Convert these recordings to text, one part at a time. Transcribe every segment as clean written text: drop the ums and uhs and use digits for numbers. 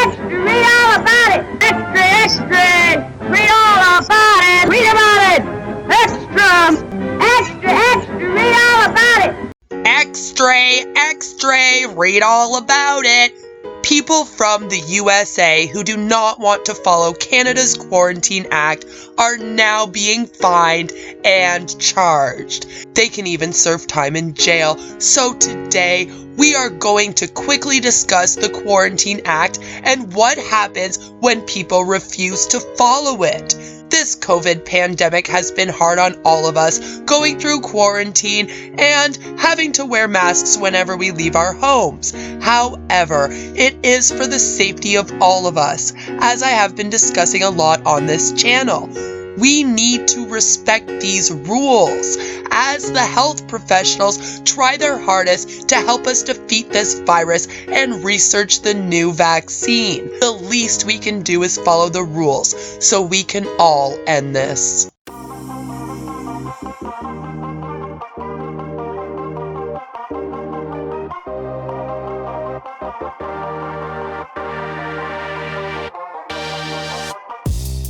extra, read all about it. Extra, extra, read all about it. Read about it. Extra, extra, extra, read all about it. Extra, read all about it. People from the USA who do not want to follow Canada's Quarantine Act are now being fined and charged. They can even serve time in jail. So today, we are going to quickly discuss the Quarantine Act and what happens when people refuse to follow it. This COVID pandemic has been hard on all of us, going through quarantine and having to wear masks whenever we leave our homes. However, it is for the safety of all of us, as I have been discussing a lot on this channel. We need to respect these rules, as the health professionals try their hardest to help us defeat this virus and research the new vaccine. The least we can do is follow the rules, so we can all end this.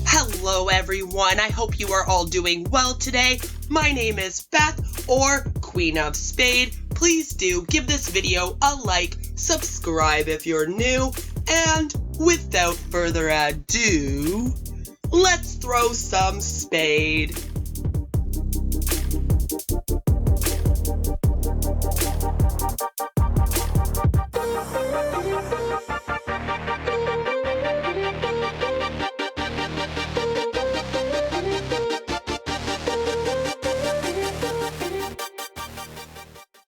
Hello everyone, I hope you are all doing well today. My name is Beth, or Queen of Spade. Please do give this video a like, subscribe if you're new, and without further ado, let's throw some spade.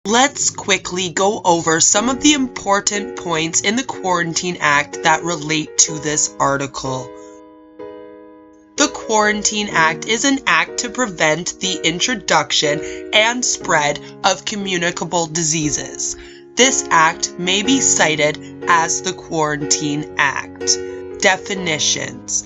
Let's quickly go over some of the important points in the Quarantine Act that relate to this article. The Quarantine Act is an act to prevent the introduction and spread of communicable diseases. This act may be cited as the Quarantine Act. Definitions.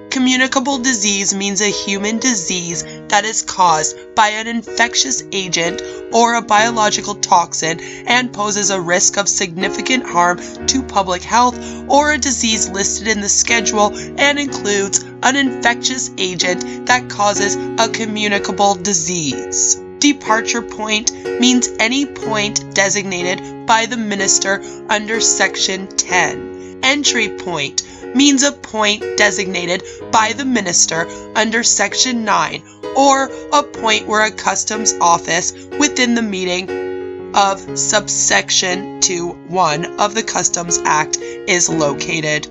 Communicable disease means a human disease that is caused by an infectious agent or a biological toxin and poses a risk of significant harm to public health, or a disease listed in the schedule and includes an infectious agent that causes a communicable disease. Departure point means any point designated by the minister under Section 10. Entry point means a point designated by the minister under Section 9, or a point where a customs office within the meaning of subsection 2(1) of the Customs Act is located.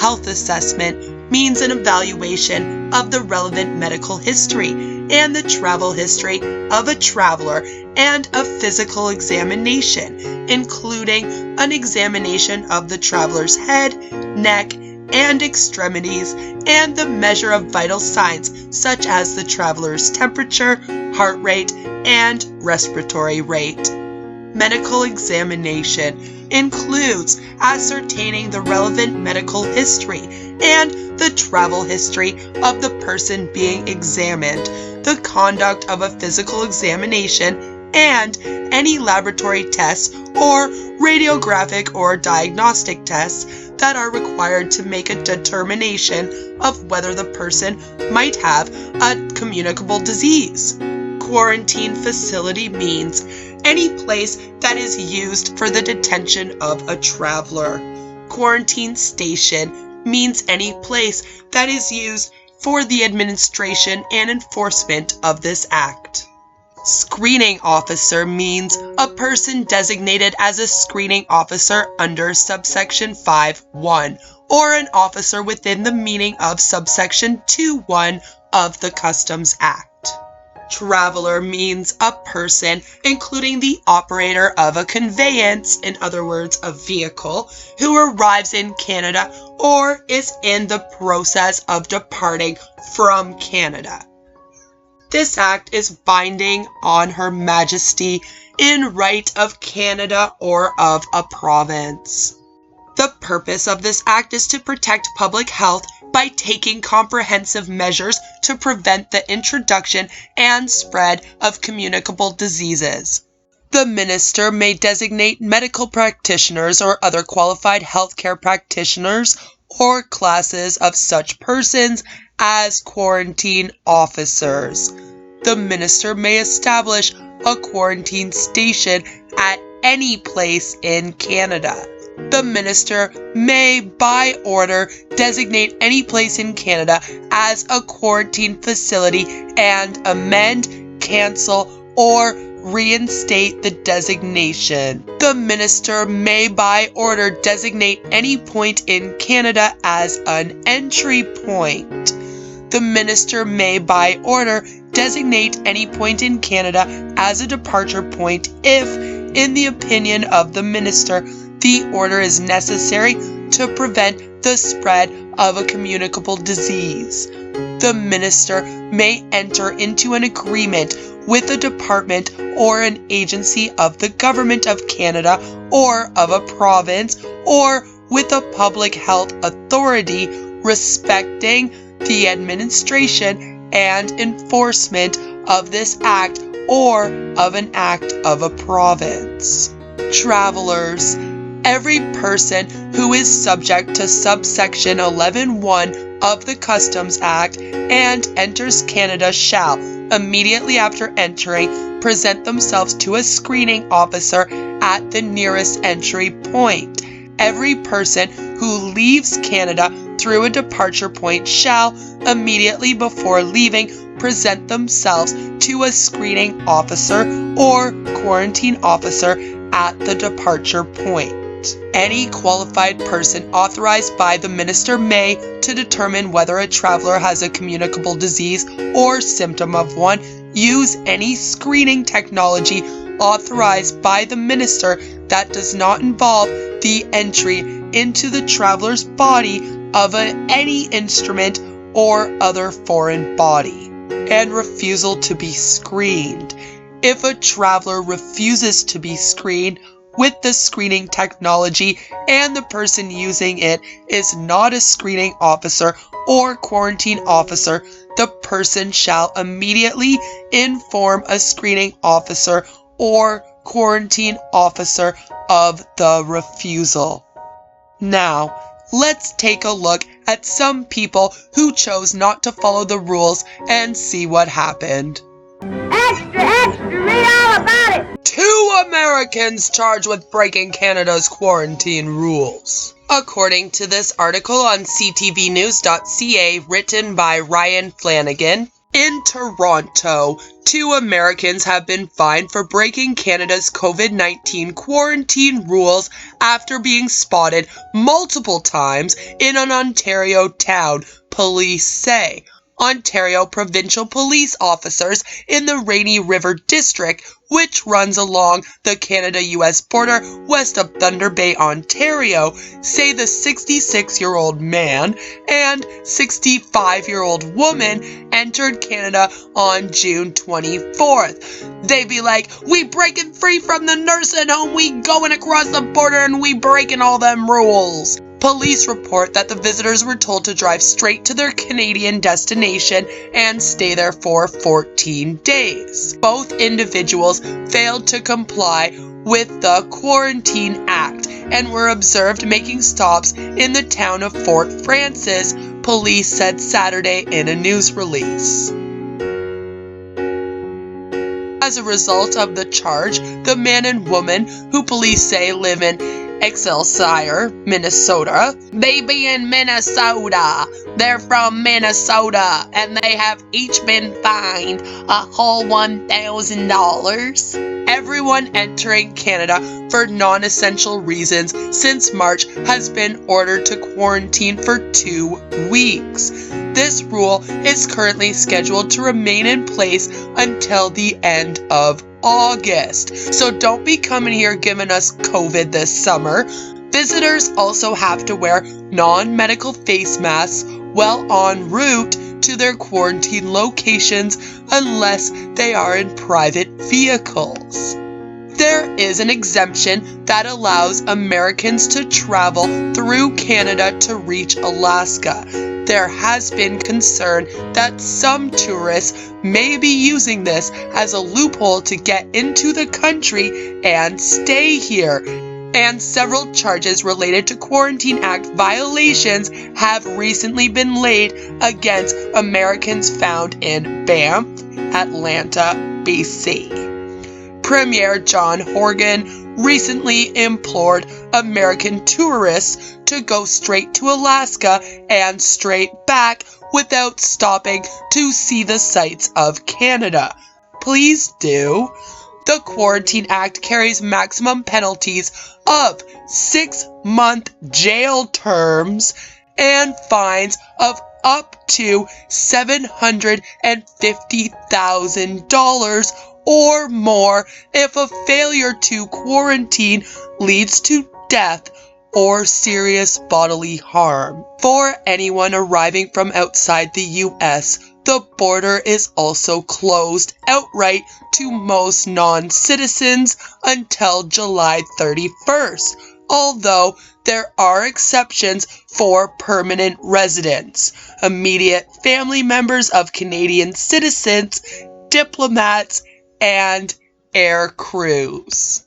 Health assessment means an evaluation of the relevant medical history and the travel history of a traveler, and a physical examination, including an examination of the traveler's head, neck, and extremities, and the measure of vital signs such as the traveler's temperature, heart rate, and respiratory rate. Medical examination includes ascertaining the relevant medical history and the travel history of the person being examined, the conduct of a physical examination, and any laboratory tests or radiographic or diagnostic tests that are required to make a determination of whether the person might have a communicable disease. Quarantine facility means any place that is used for the detention of a traveler. Quarantine station means any place that is used for the administration and enforcement of this act. Screening officer means a person designated as a screening officer under subsection 5(1), or an officer within the meaning of subsection 2(1) of the Customs Act. Traveler means a person, including the operator of a conveyance, in other words, a vehicle, who arrives in Canada or is in the process of departing from Canada. This act is binding on Her Majesty in right of Canada or of a province. The purpose of this act is to protect public health by taking comprehensive measures to prevent the introduction and spread of communicable diseases. The minister may designate medical practitioners or other qualified healthcare practitioners or classes of such persons as quarantine officers. The minister may establish a quarantine station at any place in Canada. The minister may, by order, designate any place in Canada as a quarantine facility and amend, cancel, or reinstate the designation. The minister may, by order, designate any point in Canada as an entry point. The minister may, by order, designate any point in Canada as a departure point if, in the opinion of the minister, the order is necessary to prevent the spread of a communicable disease. The minister may enter into an agreement with a department or an agency of the Government of Canada or of a province or with a public health authority respecting the administration and enforcement of this act or of an act of a province. Travelers. Every person who is subject to subsection 11(1) of the Customs Act and enters Canada shall, immediately after entering, present themselves to a screening officer at the nearest entry point. Every person who leaves Canada through a departure point shall, immediately before leaving, present themselves to a screening officer or quarantine officer at the departure point. Any qualified person authorized by the minister may, to determine whether a traveler has a communicable disease or symptom of one, use any screening technology authorized by the minister that does not involve the entry into the traveler's body of any instrument or other foreign body. And refusal to be screened. If a traveler refuses to be screened with the screening technology and the person using it is not a screening officer or quarantine officer, the person shall immediately inform a screening officer or quarantine officer of the refusal. Now, let's take a look at some people who chose not to follow the rules and see what happened. Extra, extra, read all about it. 2 Americans charged with breaking Canada's quarantine rules. According to this article on CTVNews.ca written by Ryan Flanagan, in Toronto, 2 Americans have been fined for breaking Canada's COVID-19 quarantine rules after being spotted multiple times in an Ontario town, police say. Ontario provincial police officers in the Rainy River District, which runs along the Canada-US border west of Thunder Bay, Ontario, say the 66-year-old man and 65-year-old woman entered Canada on June 24th. They be like, we breaking free from the nursing home, we going across the border and we breaking all them rules. Police report that the visitors were told to drive straight to their Canadian destination and stay there for 14 days. Both individuals failed to comply with the Quarantine Act and were observed making stops in the town of Fort Frances, police said Saturday in a news release. As a result of the charge, the man and woman, who police say live in Excelsior, Minnesota. They be in Minnesota. They're from Minnesota, and they have each been fined a whole $1,000. Everyone entering Canada for non-essential reasons since March has been ordered to quarantine for 2 weeks. This rule is currently scheduled to remain in place until the end of August. So don't be coming here giving us COVID this summer. Visitors also have to wear non-medical face masks while en route to their quarantine locations unless they are in private vehicles. There is an exemption that allows Americans to travel through Canada to reach Alaska. There has been concern that some tourists may be using this as a loophole to get into the country and stay here. And several charges related to Quarantine Act violations have recently been laid against Americans found in Banff, Atlanta, BC. Premier John Horgan recently implored American tourists to go straight to Alaska and straight back without stopping to see the sights of Canada. Please do. The Quarantine Act carries maximum penalties of 6-month jail terms and fines of up to $750,000 or more if a failure to quarantine leads to death or serious bodily harm. For anyone arriving from outside the U.S., the border is also closed outright to most non-citizens until July 31st, although there are exceptions for permanent residents, immediate family members of Canadian citizens, diplomats, and air crews.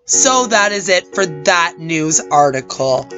So that is it for that news article.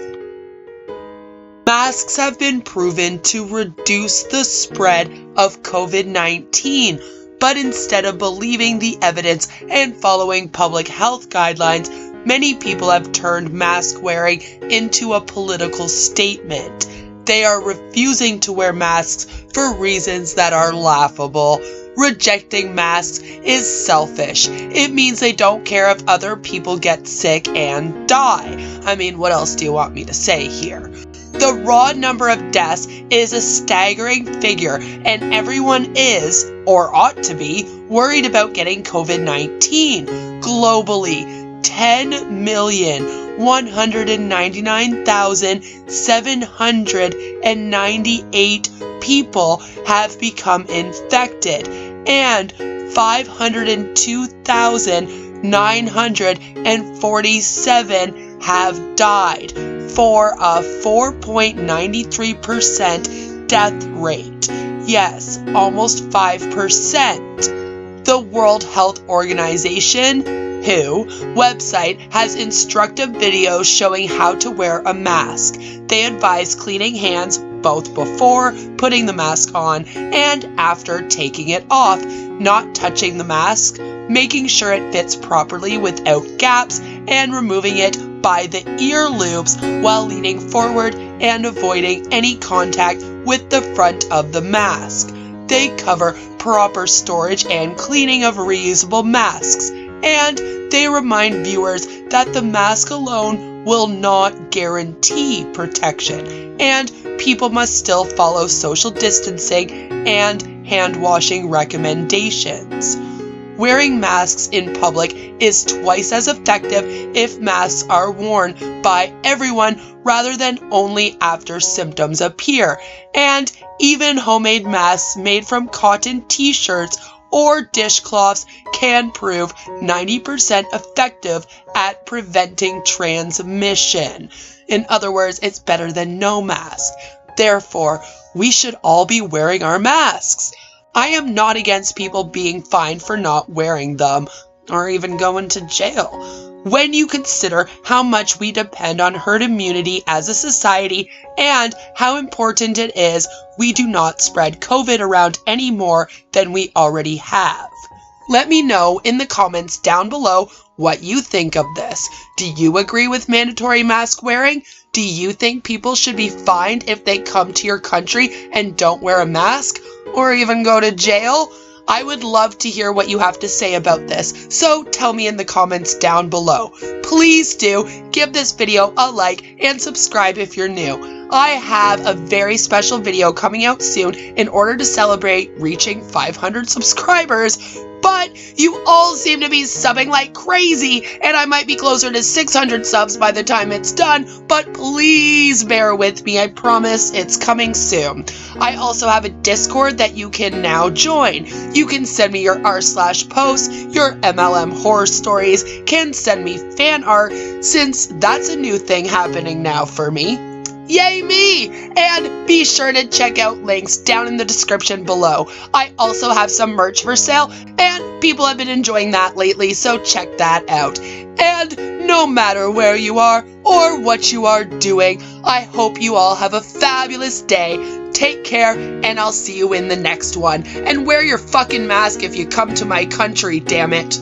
Masks have been proven to reduce the spread of COVID-19, but instead of believing the evidence and following public health guidelines, many people have turned mask wearing into a political statement. They are refusing to wear masks for reasons that are laughable. Rejecting masks is selfish. It means they don't care if other people get sick and die. I mean, what else do you want me to say here? The raw number of deaths is a staggering figure, and everyone is, or ought to be, worried about getting COVID-19. Globally, 10,199,798 people have become infected, and 502,947 have died, for a 4.93% death rate. Yes, almost 5%. The World Health Organization, WHO, website has instructive videos showing how to wear a mask. They advise cleaning hands both before putting the mask on and after taking it off, not touching the mask, making sure it fits properly without gaps, and removing it by the ear loops while leaning forward and avoiding any contact with the front of the mask. They cover proper storage and cleaning of reusable masks, and they remind viewers that the mask alone will not guarantee protection, and people must still follow social distancing and hand washing recommendations. Wearing masks in public is twice as effective if masks are worn by everyone rather than only after symptoms appear, and even homemade masks made from cotton t-shirts or dishcloths can prove 90% effective at preventing transmission. In other words, it's better than no mask. Therefore, we should all be wearing our masks. I am not against people being fined for not wearing them, or even going to jail. When you consider how much we depend on herd immunity as a society and how important it is we do not spread COVID around any more than we already have. Let me know in the comments down below what you think of this. Do you agree with mandatory mask wearing? Do you think people should be fined if they come to your country and don't wear a mask? Or even go to jail? I would love to hear what you have to say about this, so tell me in the comments down below. Please do give this video a like and subscribe if you're new. I have a very special video coming out soon in order to celebrate reaching 500 subscribers, but you all seem to be subbing like crazy, and I might be closer to 600 subs by the time it's done, but please bear with me, I promise it's coming soon. I also have a Discord that you can now join. You can send me your r/posts, your MLM horror stories, can send me fan art, since that's a new thing happening now for me. Yay me! And be sure to check out links down in the description below. I also have some merch for sale, and people have been enjoying that lately, so check that out. And no matter where you are or what you are doing, I hope you all have a fabulous day. Take care, and I'll see you in the next one. And wear your fucking mask if you come to my country, damn it.